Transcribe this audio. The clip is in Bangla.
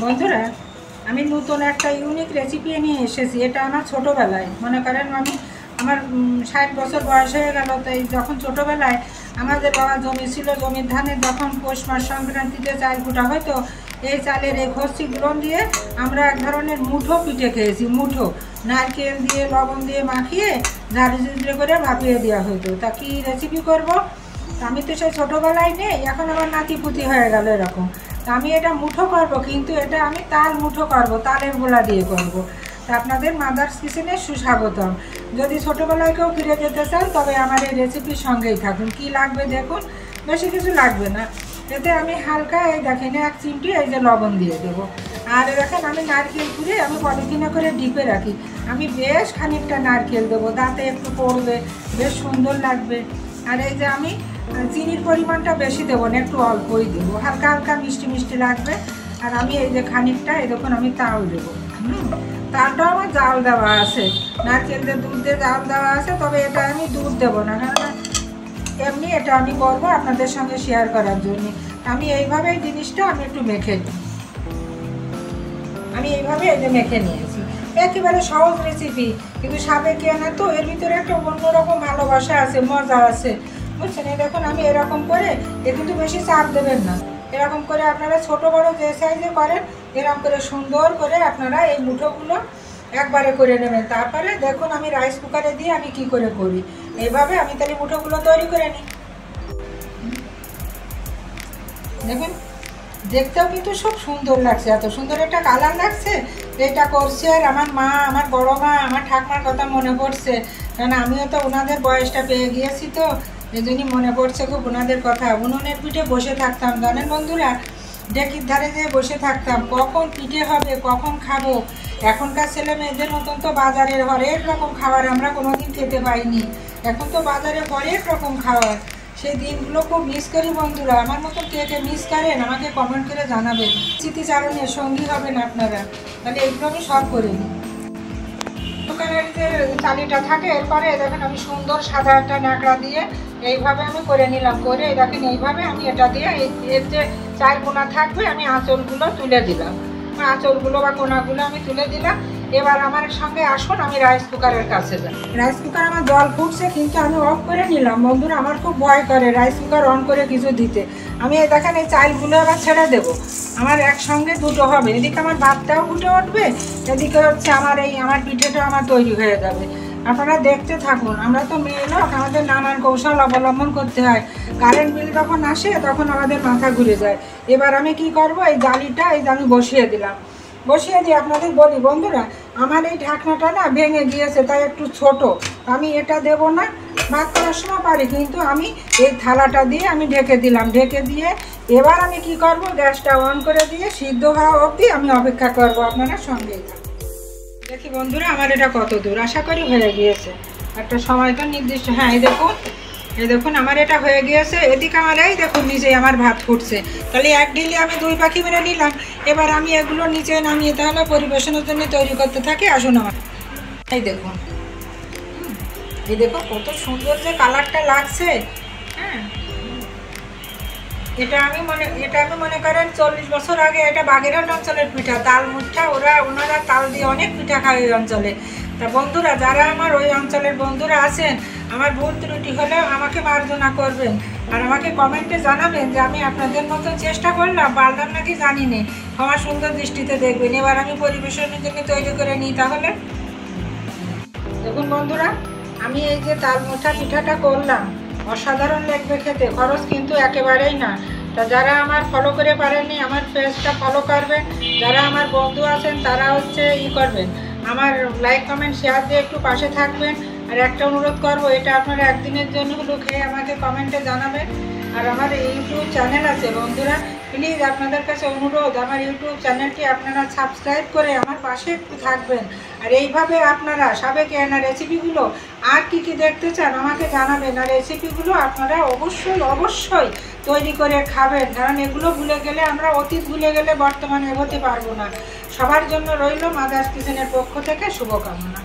বন্ধুরা, আমি নতুন একটা ইউনিক রেসিপি নিয়ে এসেছি। এটা আমার ছোটোবেলায়, মনে করেন আমার 60 বছর বয়স হয়ে গেল। তাই যখন ছোটোবেলায় আমাদের বাবা জমি ছিল, জমির ধানে যখন পৌষ মাস সংক্রান্তিতে চাল কুটা হয়তো, এই চালের এই ঘষিগুলো দিয়ে আমরা এক ধরনের মুঠো পিঠে খেয়েছি। মুঠো নারকেল দিয়ে লবণ দিয়ে মাখিয়ে ঝাড়ি ঝুড়ে করে ভাপিয়ে দেওয়া হতো। তা কী রেসিপি করব, আমি তো সেই ছোটোবেলায় নেই, এখন আমার নাতিপুতি হয়ে গেল এরকম। আমি এটা মুঠো করব, কিন্তু এটা আমি তাল মুঠো করব, তালের গোলা দিয়ে করব। তা আপনাদের মাদার্স কিচেনে সুস্বাগতম। যদি ছোটোবেলায় কেউ ফিরে যেতে চান তবে আমার এই রেসিপির সঙ্গেই থাকুন। কি লাগবে দেখুন, বেশি কিছু লাগবে না। এতে আমি হালকা এই দেখেন 1 চিমটি এই যে লবণ দিয়ে দেবো। আর দেখেন আমি নারকেল কুড়ে আমি পলিথিনে করে ডিপে রাখি। আমি বেশ খানিকটা নারকেল দেবো, দাঁতে একটু পড়বে, বেশ সুন্দর লাগবে। আর এই যে আমি চিনির পরিমাণটা বেশি দেবো না, একটু অল্পই দেবো, হালকা হালকা মিষ্টি মিষ্টি লাগবে। আর আমি এই যে খানিকটা এই দেখুন আমি তাল দেবো। তালটাও আমার জাল দেওয়া আছে, নারকেল দিয়ে দুধ দিয়ে জাল দেওয়া আছে, তবে এটা আমি দুধ দেবো না, কারণ এমনি এটা আমি করবো আপনাদের সঙ্গে শেয়ার করার জন্য। আমি এইভাবে এই জিনিসটা আমি একটু মেখে নিই। আমি এইভাবে এই যে মেখে নিয়েছি, একেবারে সহজ রেসিপি, কিন্তু সাবেকি আনা তো এর ভিতরে একটা অন্যরকম ভালোবাসা আছে, মজা আছে, বুঝছেন? এই দেখুন আমি এরকম করে, এ কিন্তু বেশি চাপ দেবেন না, এরকম করে আপনারা ছোট বড় যে সাইজে করেন এরকম করে সুন্দর করে আপনারা এই মুঠোগুলো একবারে করে নেবেন। তারপরে দেখুন আমি রাইস কুকারে দিয়ে আমি কি করে করি, এইভাবে আমি তাহলে মুঠোগুলো তৈরি করে নিই। দেখুন দেখতেও কিন্তু খুব সুন্দর লাগছে, এত সুন্দর একটা কালার লাগছে। এটা করছে আর আমার মা, আমার বড় মা, আমার ঠাকুমার কথা মনে পড়ছে, কারণ আমিও তো ওনাদের বয়সটা পেয়ে গিয়েছি, তো এই জন্যই মনে পড়ছে খুব ওনাদের কথা। উনুনের পিঠে বসে থাকতাম, জানেন বন্ধুরা, ডেকির ধারে যেয়ে বসে থাকতাম, কখন পিঠে হবে, কখন খাবো। এখনকার ছেলে মেয়েদের মতন তো বাজারের হরেক রকম খাবার আমরা কোনোদিন খেতে পাইনি। এখন তো বাজারে হরেক রকম খাবার, সেই দিনগুলো খুব মিস করি বন্ধুরা। আমার মতো কে কে মিস করেন আমাকে কমেন্ট করে জানাবেন। স্মৃতিচারণের সঙ্গী হবেন আপনারা, তাহলে এগুলো আমি সব করে নিই। দোকানের যে চালিটা থাকে, এরপরে দেখেন আমি সুন্দর সাদা একটা ন্যাকড়া দিয়ে এইভাবে আমি করে নিলাম। করে দেখেন এইভাবে আমি এটা দিয়ে এর যে চার কোনা থাকবে আমি আঁচলগুলো তুলে দিলাম, আঁচলগুলো বা কোনাগুলো আমি তুলে দিলাম। এবার আমার সঙ্গে আসুন আমি রাইস কুকারের কাছে যাই। রাইস কুকার আমার জল ফুটছে, কিন্তু আমি অফ করে নিলাম বন্ধুরা। আমার খুব ভয় করে রাইস কুকার অন করে কিছু দিতে। আমি এই দেখেন এই চালগুলো আবার ছেড়ে দেবো, আমার একসঙ্গে দুটো হবে। এদিকে আমার ভাতটাও ফুটে উঠবে, এদিকে হচ্ছে আমার পিঠেটা আমার তৈরি হয়ে যাবে। আপনারা দেখতে থাকুন। আমরা তো মেয়ে লোক, আমাদের নানান কৌশল অবলম্বন করতে হয়। কারেন্ট বিল যখন আসে তখন আমাদের মাথা ঘুরে যায়। এবার আমি কি করব, এই জালিটা এই যে আমি বসিয়ে দিলাম। বসিয়ে দিয়ে আপনাদের বলি বন্ধুরা, আমার এই ঢাকনাটা না ভেঙে গিয়েছে, তাই একটু ছোট, আমি এটা দেব না। ভাত করার সময় পারি, কিন্তু আমি এই থালাটা দিয়ে আমি ঢেকে দিলাম। ঢেকে দিয়ে এবার আমি কি করব, গ্যাসটা অন করে দিয়ে সিদ্ধ হওয়া অবধি আমি অপেক্ষা করব। আপনারা সঙ্গেই থাকুন। দেখি বন্ধুরা আমার এটা কত দূর, আশা করি হয়ে গিয়েছে। একটা সময় তো নির্দিষ্ট, হ্যাঁ এই দেখুন আমার এটা হয়ে গিয়েছে। এদিকে আমার এই দেখুন নিচে আমার ভাত ফুটছে, তাহলে এক ঢিলে আমি 2 পাখি মেরে নিলাম। এবার আমি এগুলো নিচে নামিয়ে তাহলে পরিবেশনের জন্য তৈরি করতে থাকি। আসুন আমার এই দেখুন, এই দেখো কত সুন্দর যে কালারটা লাগছে। হ্যাঁ, এটা আমি মনে করেন 40 বছর আগে এটা বাগেরহাট অঞ্চলের পিঠা, তাল মুঠা। ওনারা তাল দিয়ে অনেক পিঠা খায় ওই অঞ্চলে। তা বন্ধুরা, যারা আমার ওই অঞ্চলের বন্ধুরা আছেন, আমার ভুল ত্রুটি হলেও আমাকে মার্জনা করবেন, আর আমাকে কমেন্টে জানাবেন যে আমি আপনাদের মতো চেষ্টা করলাম, পারলাম নাকি জানি না। আমার সুন্দর দৃষ্টিতে দেখবেন। এবার আমি পরিবেশনের জন্য তৈরি করে নিই। তাহলে দেখুন বন্ধুরা, আমি এই যে তাল মুঠা পিঠাটা করলাম, অসাধারণ লাগবে খেতে, খরচ কিন্তু একেবারেই না। তা যারা আমার ফলো করে পারেননি, আমার পেজটা ফলো করবেন। যারা আমার বন্ধু আছেন তারা হচ্ছে করবেন, আমার লাইক কমেন্ট শেয়ার দিয়ে একটু পাশে থাকবেন। আর একটা অনুরোধ করব, এটা আপনারা একদিনের জন্য হলো খেয়ে আমাকে কমেন্টে জানাবেন। আর আমার ইউটিউব চ্যানেল আছে বন্ধুরা, প্লিজ আপনাদের কাছে অনুরোধ, আমার ইউটিউব চ্যানেলটি আপনারা সাবস্ক্রাইব করে আমার পাশে একটু থাকবেন। আর এইভাবে আপনারা সাবেকি আনা রেসিপিগুলো আর কি কি দেখতে চান আমাকে জানাবেন। আর রেসিপিগুলো আপনারা অবশ্যই তৈরি করে খাবেন, কারণ এগুলো ভুলে গেলে আমরা অতীত ভুলে গেলে বর্তমানে এগোতে পারবো না। সবার জন্য রইল মাদার্স কিচেনের পক্ষ থেকে শুভকামনা।